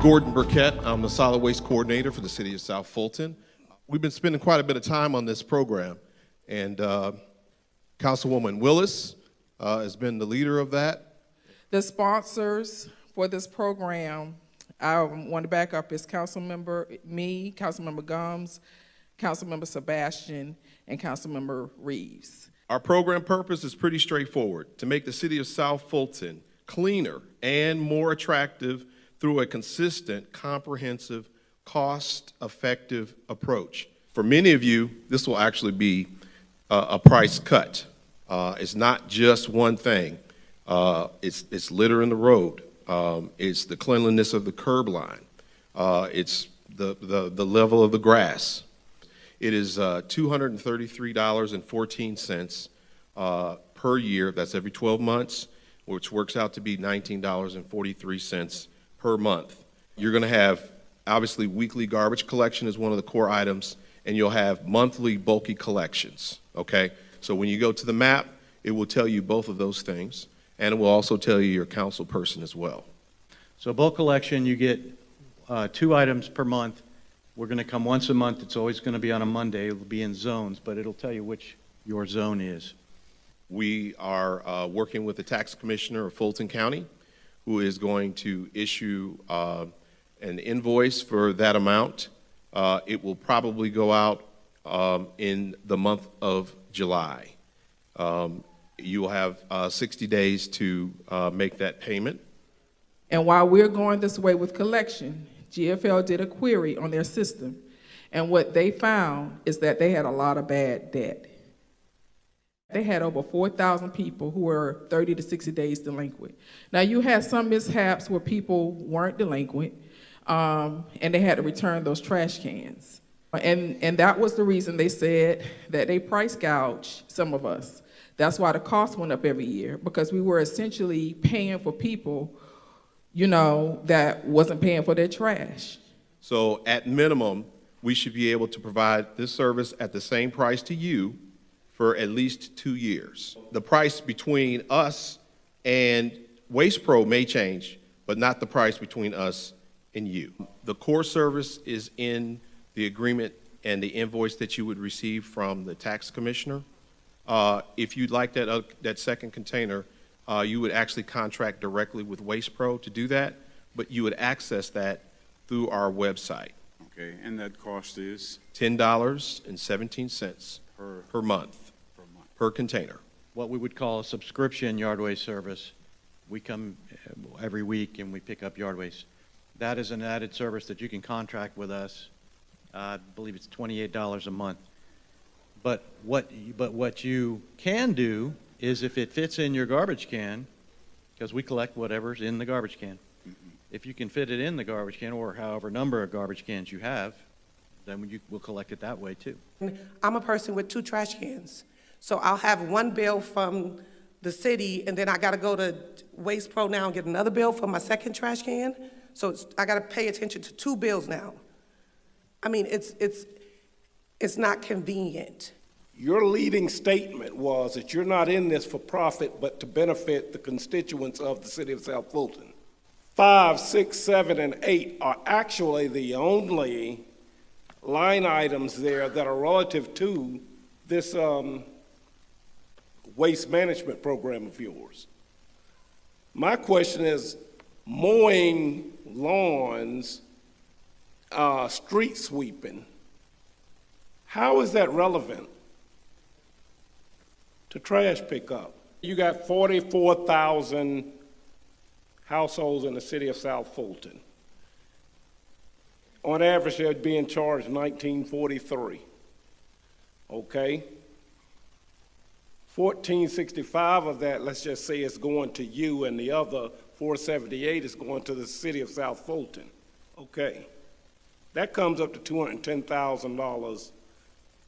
Gordon Burkett. I'm the solid waste coordinator for the city of South Fulton. We've been spending quite a bit of time on this program, and Councilwoman Willis has been the leader of that. The sponsors for this program, I want to back up, is Councilmember Gums, Councilmember Sebastian, and Councilmember Reeves. Our program purpose is pretty straightforward: to make the city of South Fulton cleaner and more attractive through a consistent, comprehensive, cost-effective approach. For many of you, this will actually be a price cut. It's not just one thing. It's litter in the road. It's the cleanliness of the curb line. It's the level of the grass. It is $233.14 per year. That's every 12 months, which works out to be $19.43 per month. You're going to have, obviously, weekly garbage collection is one of the core items, and you'll have monthly bulky collections, okay? So when you go to the map, it will tell you both of those things, and it will also tell you your council person as well. So bulk collection, you get 2 items per month. We're going to come once a month. It's always going to be on a Monday. It'll be in zones, but it'll tell you which your zone is. We are working with the tax commissioner of Fulton County, who is going to issue an invoice for that amount. It will probably go out in the month of July. You will have 60 days to make that payment. And while we're going this way with collection, GFL did a query on their system, and what they found is that they had a lot of bad debt. They had over 4,000 people who were 30 to 60 days delinquent. Now, you had some mishaps where people weren't delinquent, and they had to return those trash cans. And that was the reason they said that they price gouged some of us. That's why the cost went up every year, because we were essentially paying for people, you know, that wasn't paying for their trash. So at minimum, we should be able to provide this service at the same price to you for at least 2 years. The price between us and WastePro may change, but not the price between us and you. The core service is in the agreement and the invoice that you would receive from the tax commissioner. If you'd like that second container, you would actually contract directly with WastePro to do that, but you would access that through our website. Okay, and that cost is? $10.17 per month, per container. What we would call a subscription yard waste service. We come every week and we pick up yard waste. That is an added service that you can contract with us. I believe it's $28 a month. But what you can do is, if it fits in your garbage can, because we collect whatever's in the garbage can, if you can fit it in the garbage can, or however number of garbage cans you have, then we'll collect it that way too. I'm a person with 2 trash cans. So I'll have one bill from the city, and then I got to go to WastePro now and get another bill for my second trash can. So I got to pay attention to 2 bills now. I mean, it's not convenient. Your leading statement was that you're not in this for profit, but to benefit the constituents of the city of South Fulton. 5, 6, 7, and 8 are actually the only line items there that are relative to this waste management program of yours. My question is, mowing lawns, street sweeping, how is that relevant to trash pickup? You got 44,000 households in the city of South Fulton. On average, they're being charged $19.43. Okay? $14.65 of that, let's just say, is going to you, and the other $4.78 is going to the city of South Fulton. Okay. That comes up to $210,000,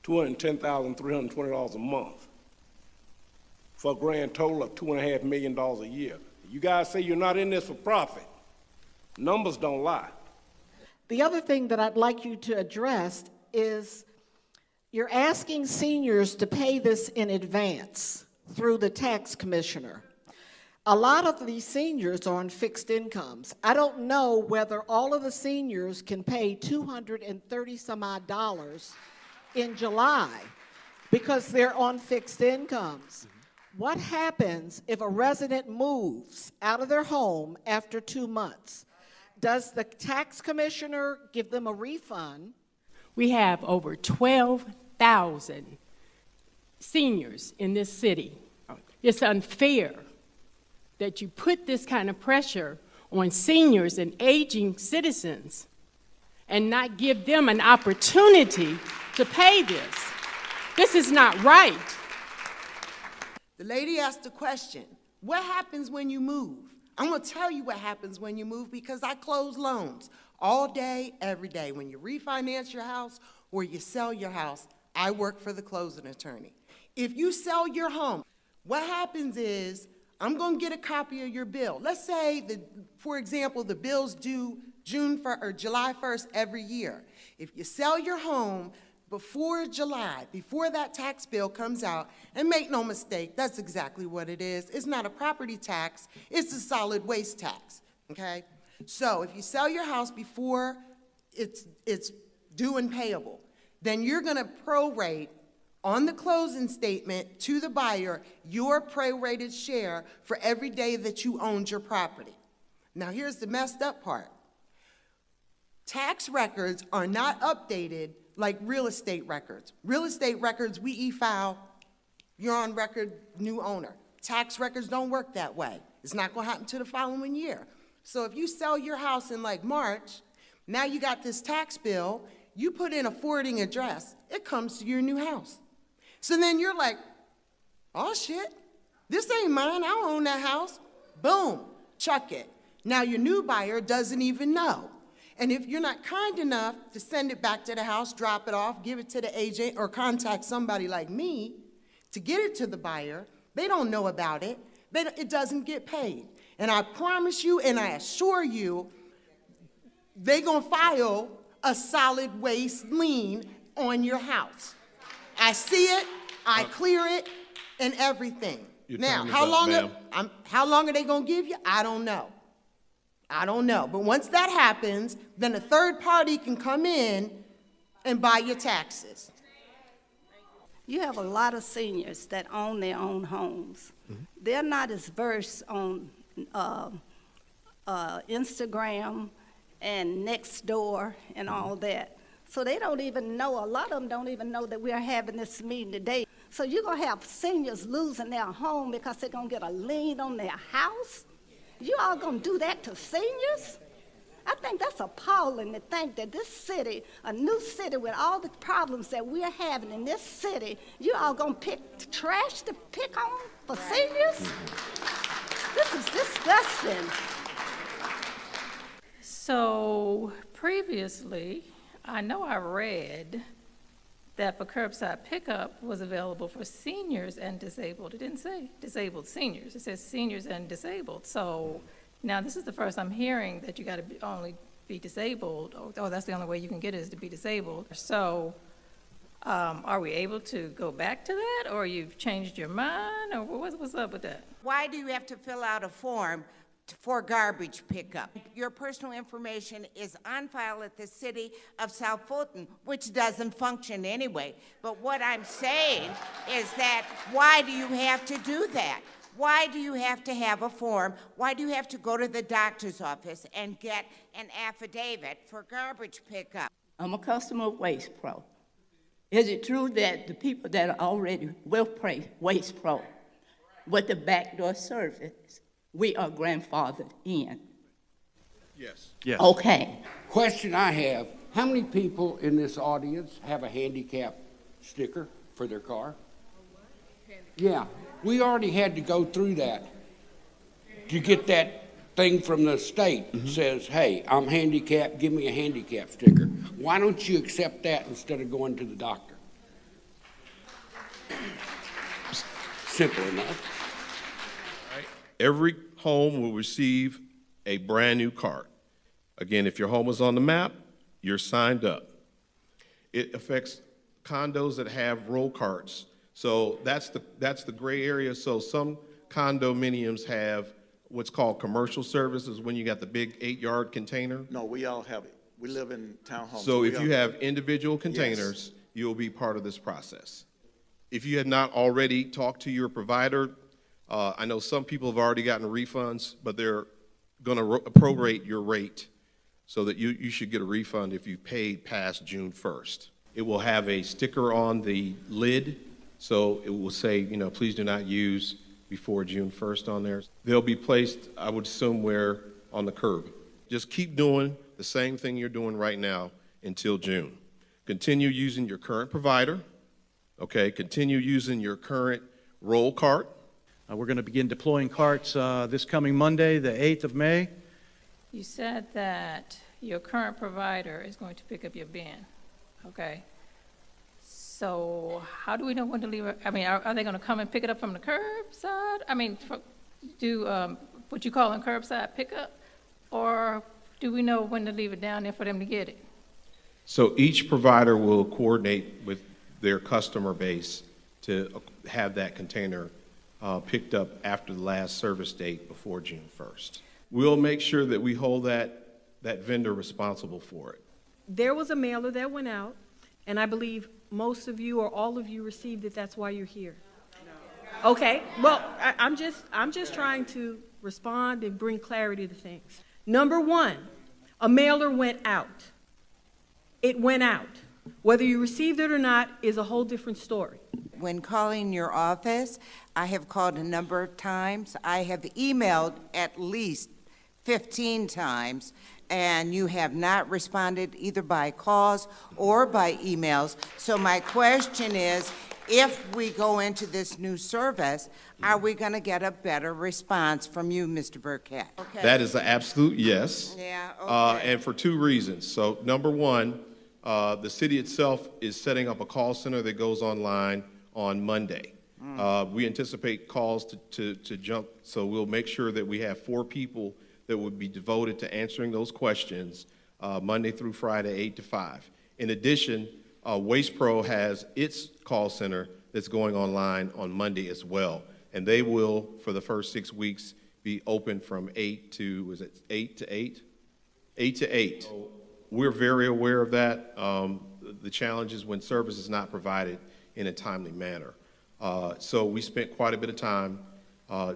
$210,320 a month, for a grand total of $2.5 million a year. You guys say you're not in this for profit. Numbers don't lie. The other thing that I'd like you to address is you're asking seniors to pay this in advance through the tax commissioner. a lot of these seniors are on fixed incomes. I don't know whether all of the seniors can pay $230 some odd in July because they're on fixed incomes. What happens if a resident moves out of their home after 2 months? Does the tax commissioner give them a refund? We have over 12,000 seniors in this city. It's unfair that you put this kind of pressure on seniors and aging citizens and not give them an opportunity to pay this. This is not right. The lady asked the question, what happens when you move? I'm gonna tell you what happens when you move because I close loans all day, every day. When you refinance your house or you sell your house, I work for the closing attorney. If you sell your home, what happens is, I'm gonna get a copy of your bill. Let's say, for example, the bill's due July 1st every year. If you sell your home before July, before that tax bill comes out, and make no mistake, that's exactly what it is. It's not a property tax, it's a solid waste tax, okay? So if you sell your house before it's due and payable, then you're gonna prorate on the closing statement to the buyer your prorated share for every day that you owned your property. Now here's the messed up part. Tax records are not updated like real estate records. Real estate records, we e-file, you're on record, new owner. Tax records don't work that way. It's not gonna happen to the following year. So if you sell your house in like March, now you got this tax bill, you put in a forwarding address, it comes to your new house. So then you're like, oh shit, this ain't mine, I don't own that house. Boom, chuck it. Now your new buyer doesn't even know. And if you're not kind enough to send it back to the house, drop it off, give it to the agent, or contact somebody like me to get it to the buyer, they don't know about it, it doesn't get paid. And I promise you and I assure you, they're gonna file a solid waste lien on your house. I see it, I clear it, and everything. Now, how long are they gonna give you? I don't know. I don't know. But once that happens, then a third party can come in and buy your taxes. You have a lot of seniors that own their own homes. Mm-hmm. They're not as versed on Instagram and Nextdoor and all that. So they don't even know, a lot of them don't even know that we're having this meeting today. So you're gonna have seniors losing their home because they're gonna get a lien on their house? You all gonna do that to seniors? I think that's appalling to think that this city, a new city with all the problems that we're having in this city, you all gonna pick trash to pick on for seniors? This is disgusting. So previously, I know I read that for curbside pickup was available for seniors and disabled. It didn't say disabled seniors. It says seniors and disabled. So now this is the first I'm hearing that you got to only be disabled. Oh, that's the only way you can get it is to be disabled. So are we able to go back to that, or you've changed your mind, or what's up with that? Why do you have to fill out a form for garbage pickup? Your personal information is on file at the city of South Fulton, which doesn't function anyway. But what I'm saying is that why do you have to do that? Why do you have to have a form? Why do you have to go to the doctor's office and get an affidavit for garbage pickup? I'm a customer of WastePro. Is it true that the people that are already with WastePro with the backdoor service, we are grandfathered in? Yes. Yes. Okay. Question I have, how many people in this audience have a handicap sticker for their car? Yeah, we already had to go through that to get that thing from the state that says, hey, I'm handicapped, give me a handicap sticker. Why don't you accept that instead of going to the doctor? Simple enough. Every home will receive a brand new card. Again, if your home is on the map, you're signed up. It affects condos that have roll carts. So that's the gray area. So some condominiums have what's called commercial service is when you got the big 8-yard container. No, we all have it. We live in townhomes. So we if all- you have individual containers, you'll be part of this process. If you have not already talked to your provider, I know some people have already gotten refunds, but they're going to prorate your rate so that you should get a refund if you paid past June 1st. It will have a sticker on the lid, so it will say, please do not use before June 1st on there. They'll be placed, I would assume, where on the curb. Just keep doing the same thing you're doing right now until June. Continue using your current provider, okay? Continue using your current roll cart. We're going to begin deploying carts this coming Monday, the 8th of May. You said that your current provider is going to pick up your bin, okay? So how do we know when to leave it? I mean, are they going to come and pick it up from the curbside? I mean, do what you call in curbside pickup? Or do we know when to leave it down there for them to get it? So each provider will coordinate with their customer base to have that container picked up after the last service date before June 1st. We'll make sure that we hold that vendor responsible for it. There was a mailer that went out, and I believe most of you or all of you received it. That's why you're here. No. Okay. Well, I'm just trying to respond and bring clarity to things. Number one, a mailer went out. It went out. Whether you received it or not is a whole different story. When calling your office, I have called a number of times. I have emailed at least 15 times, and you have not responded either by calls or by emails. So my question is, if we go into this new service, are we going to get a better response from you, Mr. Burkett? Okay. That is an absolute yes. Yeah, okay. And for 2 reasons. So number one, the city itself is setting up a call center that goes online on Monday. We anticipate calls to jump, so we'll make sure that we have 4 people that would be devoted to answering those questions Monday through Friday, 8 to 5. In addition, WastePro has its call center that's going online on Monday as well. And they will, for the first 6 weeks, be open from 8 to 8? 8 to 8. We're very aware of that. The challenge is when service is not provided in a timely manner. So we spent quite a bit of time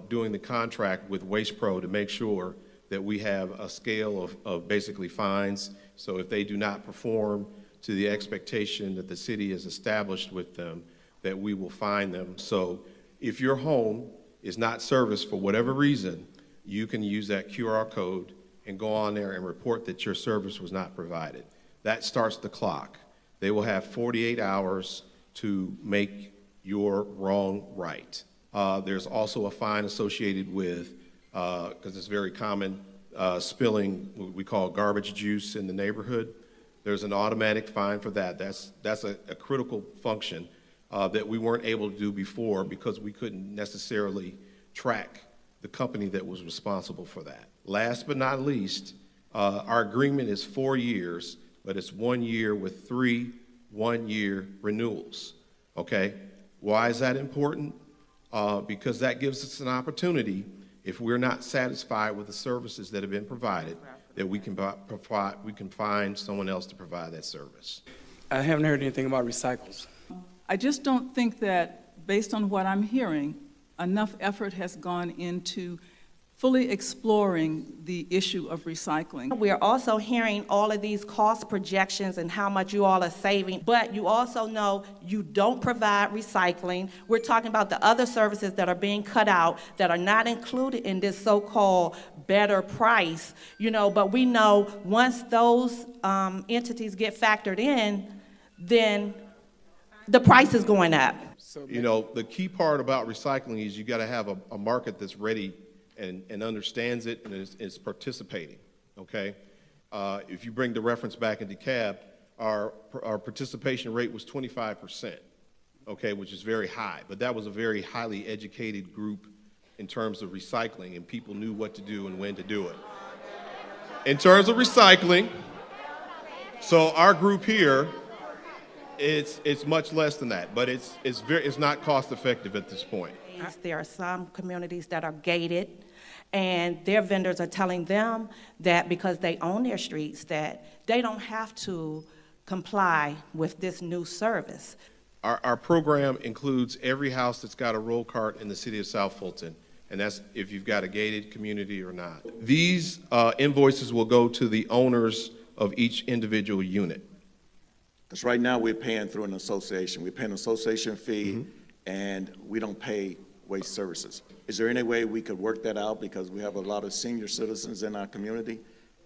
doing the contract with WastePro to make sure that we have a scale of basically fines. So if they do not perform to the expectation that the city has established with them, that we will fine them. So if your home is not serviced for whatever reason, you can use that QR code and go on there and report that your service was not provided. That starts the clock. They will have 48 hours to make your wrong right. There's also a fine associated with, because it's very common, spilling what we call garbage juice in the neighborhood. There's an automatic fine for that. That's a critical function that we weren't able to do before because we couldn't necessarily track the company that was responsible for that. Last but not least, our agreement is 4 years, but it's 1 year with 3 one-year renewals, okay? Why is that important? Because that gives us an opportunity, if we're not satisfied with the services that have been provided, that we can find someone else to provide that service. I haven't heard anything about recycles. I just don't think that, based on what I'm hearing, enough effort has gone into fully exploring the issue of recycling. We are also hearing all of these cost projections and how much you all are saving, but you also know you don't provide recycling. We're talking about the other services that are being cut out that are not included in this so-called better price, but we know once those entities get factored in, then the price is going up. The key part about recycling is you got to have a market that's ready and understands it and is participating, okay? If you bring the reference back in DeKalb, our participation rate was 25%, okay, which is very high, but that was a very highly educated group in terms of recycling, and people knew what to do and when to do it. In terms of recycling, so our group here It's much less than that, but it's not cost effective at this point. There are some communities that are gated, and their vendors are telling them that because they own their streets, that they don't have to comply with this new service. Our program includes every house that's got a roll cart in the city of South Fulton, and that's if you've got a gated community or not. These invoices will go to the owners of each individual unit. Because right now we're paying through an association. We're paying an association fee, and we don't pay waste services. Is there any way we could work that out? Because we have a lot of senior citizens in our community,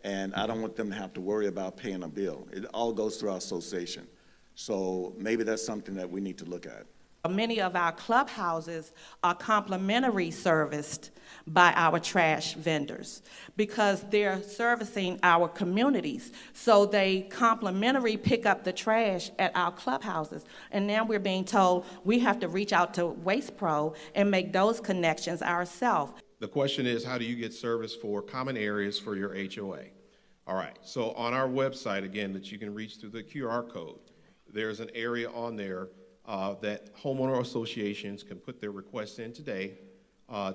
and I don't want them to have to worry about paying a bill. It all goes through our association. So maybe that's something that we need to look at. Many of our clubhouses are complimentary serviced by our trash vendors because they're servicing our communities. So they complimentary pick up the trash at our clubhouses. And now we're being told we have to reach out to WastePro and make those connections ourselves. The question is, how do you get service for common areas for your HOA? All right, so on our website, again, that you can reach through the QR code, there's an area on there that homeowner associations can put their requests in today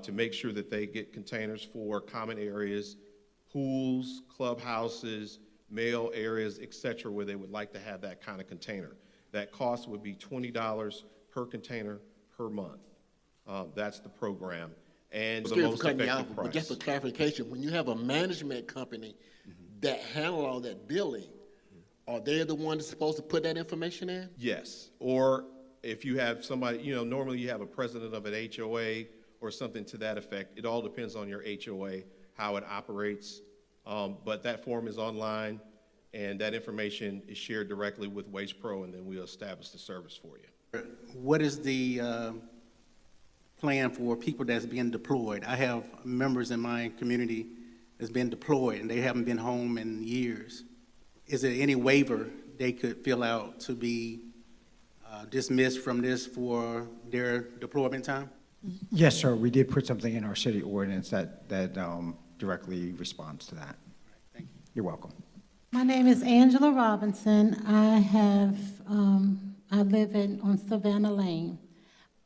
to make sure that they get containers for common areas, pools, clubhouses, mail areas, et cetera, where they would like to have that kind of container. That cost would be $20 per container per month. That's the program. And the most effective price. But just for clarification, when you have a management company that handle all that billing, are they the one that's supposed to put that information in? Yes, or if you have somebody, normally you have a president of an HOA or something to that effect. It all depends on your HOA, how it operates. But that form is online, and that information is shared directly with WastePro, and then we'll establish the service for you. What is the plan for people that's being deployed? I have members in my community that's been deployed, and they haven't been home in years. Is there any waiver they could fill out to be dismissed from this for their deployment time? Yes, sir. We did put something in our city ordinance that directly responds to that. Thank you. You're welcome. My name is Angela Robinson. I live on Savannah Lane.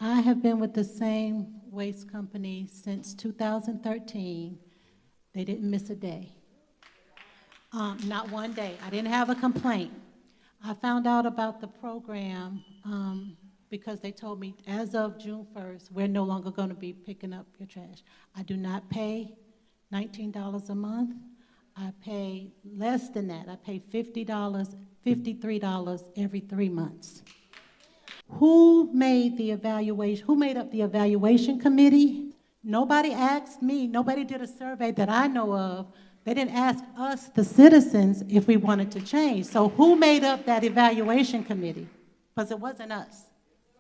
I have been with the same waste company since 2013. They didn't miss a day. Not one day. I didn't have a complaint. I found out about the program because they told me as of June 1st, we're no longer going to be picking up your trash. I do not pay $19 a month. I pay less than that. I pay $50, $53 every 3 months. Who made the evaluation? Who made up the evaluation committee? Nobody asked me. Nobody did a survey that I know of. They didn't ask us, the citizens, if we wanted to change. So who made up that evaluation committee? Because it wasn't us.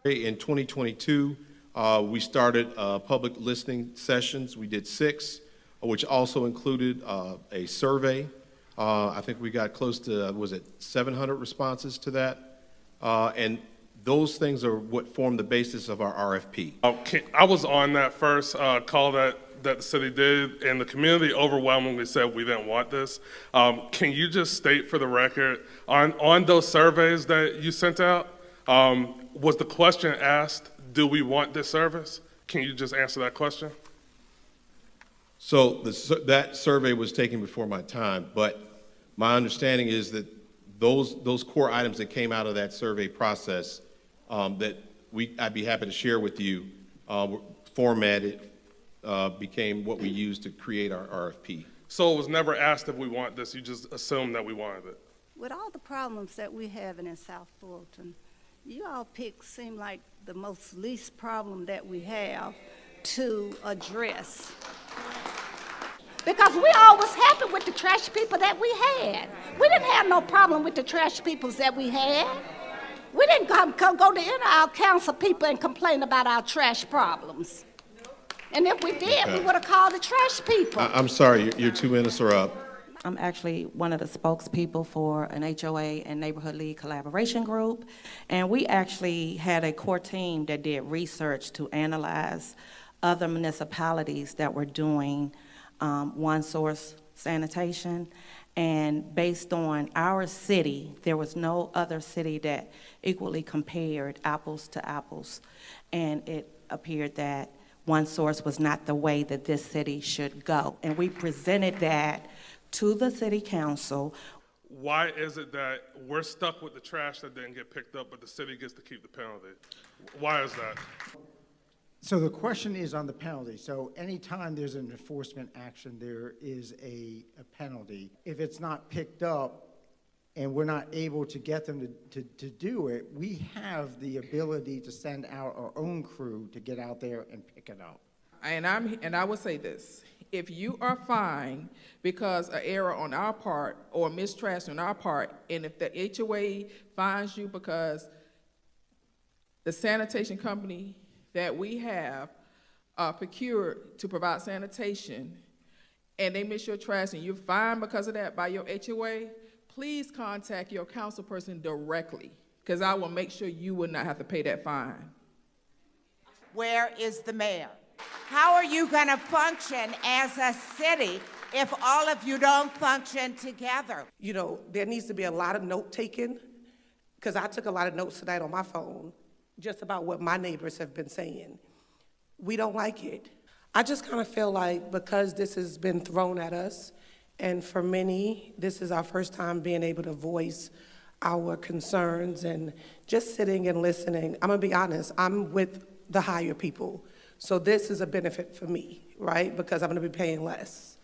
In 2022, we started public listening sessions. We did 6, which also included a survey. I think we got close to, 700 responses to that? And those things are what form the basis of our RFP. I was on that first call that the city did, and the community overwhelmingly said we didn't want this. Can you just state for the record, on those surveys that you sent out, was the question asked, do we want this service? Can you just answer that question? So that survey was taken before my time, but my understanding is that those core items that came out of that survey process that I'd be happy to share with you, formatted, became what we used to create our RFP. So it was never asked if we want this, you just assumed that we wanted it? With all the problems that we're having in South Fulton, you all seem like the most least problem that we have to address. Because we always happy with the trash people that we had. We didn't have no problem with the trash people that we had. We didn't go to any of our council people and complain about our trash problems. And if we did, we would have called the trash people. I'm sorry, your 2 minutes are up. I'm actually one of the spokespeople for an HOA and Neighborhood League collaboration group. And we actually had a core team that did research to analyze other municipalities that were doing one-source sanitation. And based on our city, there was no other city that equally compared apples to apples. And it appeared that one source was not the way that this city should go. And we presented that to the city council. Why is it that we're stuck with the trash that didn't get picked up, but the city gets to keep the penalty? Why is that? So the question is on the penalty. So anytime there's an enforcement action, there is a penalty. If it's not picked up and we're not able to get them to do it, we have the ability to send out our own crew to get out there and pick it up. And I will say this, if you are fined because an error on our part or mistrust on our part, and if the HOA fines you because the sanitation company that we have procured to provide sanitation, and they miss your trash and you're fined because of that by your HOA, please contact your council person directly, because I will make sure you will not have to pay that fine. Where is the mayor? How are you going to function as a city if all of you don't function together? You know, there needs to be a lot of note taking, because I took a lot of notes tonight on my phone just about what my neighbors have been saying. We don't like it. I just kind of feel like because this has been thrown at us, and for many, this is our first time being able to voice our concerns and just sitting and listening. I'm gonna be honest, I'm with the higher people. So this is a benefit for me, right? Because I'm gonna be paying less.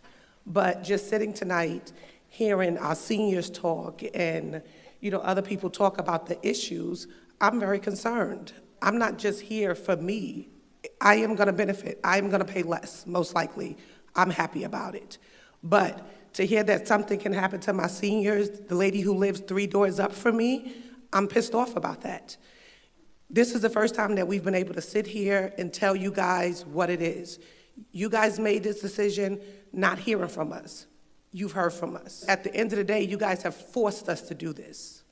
But just sitting tonight, hearing our seniors talk and other people talk about the issues, I'm very concerned. I'm not just here for me. I am gonna benefit. I'm gonna pay less, most likely. I'm happy about it. But to hear that something can happen to my seniors, the lady who lives 3 doors up from me, I'm pissed off about that. This is the first time that we've been able to sit here and tell you guys what it is. You guys made this decision not hearing from us. You've heard from us. At the end of the day, you guys have forced us to do this.